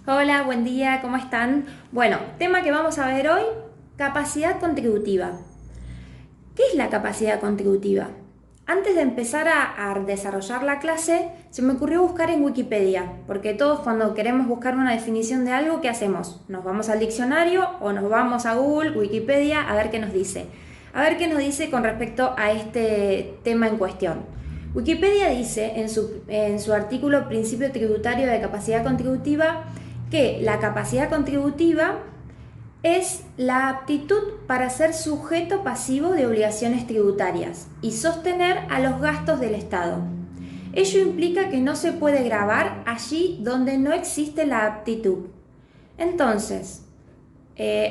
Hola, buen día, ¿cómo están? Bueno, tema que vamos a ver hoy, capacidad contributiva. ¿Qué es la capacidad contributiva? Antes de empezar a desarrollar la clase, se me ocurrió buscar en Wikipedia, porque todos cuando queremos buscar una definición de algo, ¿qué hacemos? Nos vamos al diccionario o nos vamos a Google, Wikipedia, a ver qué nos dice. A ver qué nos dice con respecto a este tema en cuestión. Wikipedia dice en su artículo Principio Tributario de Capacidad Contributiva que la capacidad contributiva es la aptitud para ser sujeto pasivo de obligaciones tributarias y sostener a los gastos del Estado. Ello implica que no se puede gravar allí donde no existe la aptitud. Entonces,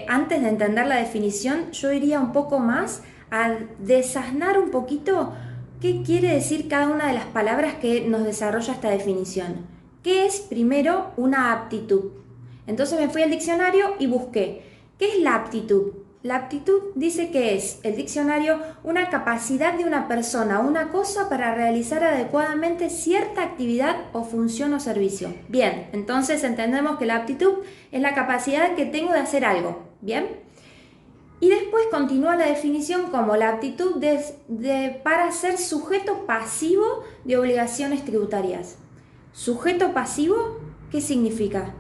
antes de entender la definición, yo iría un poco más a desasnar un poquito qué quiere decir cada una de las palabras que nos desarrolla esta definición. ¿Qué es primero una aptitud? Entonces me fui al diccionario y busqué. ¿Qué es la aptitud? La aptitud dice que es, el diccionario, una capacidad de una persona o una cosa para realizar adecuadamente cierta actividad o función o servicio. Bien, entonces entendemos que la aptitud es la capacidad que tengo de hacer algo. Bien. Y después continúa la definición como la aptitud para ser sujeto pasivo de obligaciones tributarias. ¿Sujeto pasivo? ¿Qué significa?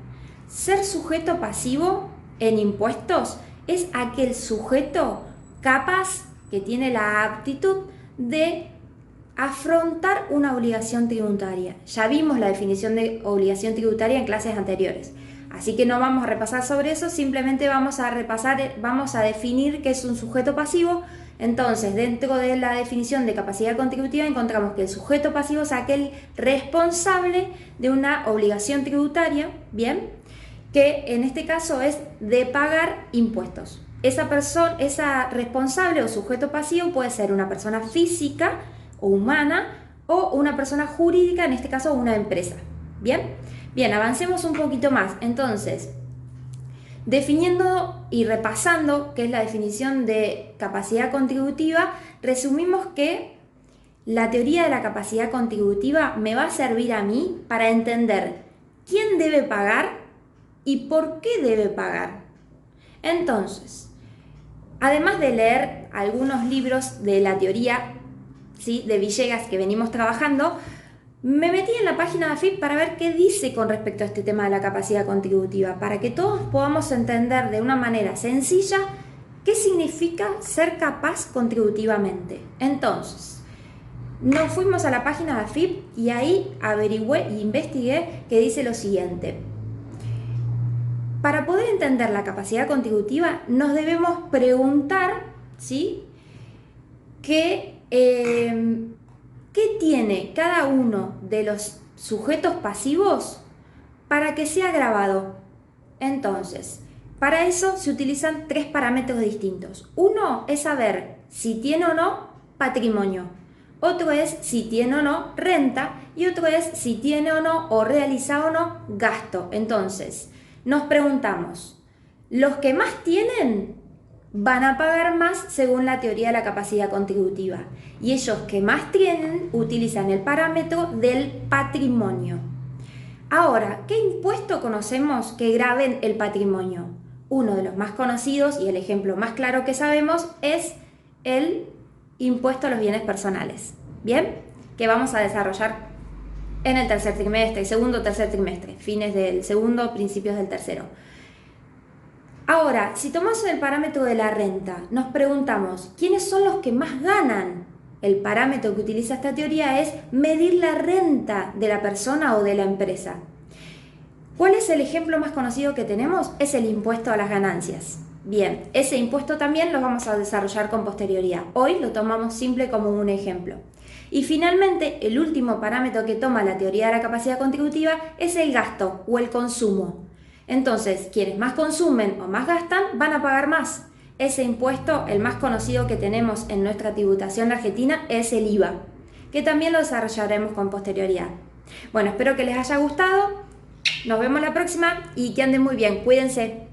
Ser sujeto pasivo en impuestos es aquel sujeto capaz que tiene la aptitud de afrontar una obligación tributaria. Ya vimos la definición de obligación tributaria en clases anteriores. Así que no vamos a repasar sobre eso, simplemente vamos a definir qué es un sujeto pasivo. Entonces, dentro de la definición de capacidad contributiva encontramos que el sujeto pasivo es aquel responsable de una obligación tributaria, ¿bien? Que en este caso es de pagar impuestos. Esa responsable o sujeto pasivo puede ser una persona física o humana o una persona jurídica, en este caso una empresa. ¿Bien? Bien, avancemos un poquito más. Entonces, definiendo y repasando qué es la definición de capacidad contributiva, resumimos que la teoría de la capacidad contributiva me va a servir a mí para entender quién debe pagar y por qué debe pagar. Entonces, además de leer algunos libros de la teoría, ¿sí?, de Villegas que venimos trabajando, me metí en la página de AFIP para ver qué dice con respecto a este tema de la capacidad contributiva, para que todos podamos entender de una manera sencilla qué significa ser capaz contributivamente. Entonces, nos fuimos a la página de AFIP y ahí averigüé e investigué que dice lo siguiente. Para poder entender la capacidad contributiva nos debemos preguntar, ¿sí?, ¿qué tiene cada uno de los sujetos pasivos para que sea grabado? Entonces, para eso se utilizan tres parámetros distintos. Uno es saber si tiene o no patrimonio. Otro es si tiene o no renta. Y otro es si tiene o no o realiza o no gasto. Entonces, nos preguntamos, ¿los que más tienen van a pagar más según la teoría de la capacidad contributiva? Y ellos que más tienen utilizan el parámetro del patrimonio. Ahora, ¿qué impuesto conocemos que graben el patrimonio? Uno de los más conocidos y el ejemplo más claro que sabemos es el impuesto a los bienes personales. ¿Bien? Que vamos a desarrollar en el tercer trimestre, segundo o tercer trimestre, fines del segundo, principios del tercero. Ahora, si tomamos el parámetro de la renta, nos preguntamos, ¿quiénes son los que más ganan? El parámetro que utiliza esta teoría es medir la renta de la persona o de la empresa. ¿Cuál es el ejemplo más conocido que tenemos? Es el impuesto a las ganancias. Bien, ese impuesto también lo vamos a desarrollar con posterioridad. Hoy lo tomamos simple como un ejemplo. Y finalmente, el último parámetro que toma la teoría de la capacidad contributiva es el gasto o el consumo. Entonces, quienes más consumen o más gastan van a pagar más. Ese impuesto, el más conocido que tenemos en nuestra tributación argentina, es el IVA, que también lo desarrollaremos con posterioridad. Bueno, espero que les haya gustado. Nos vemos la próxima y que anden muy bien. Cuídense.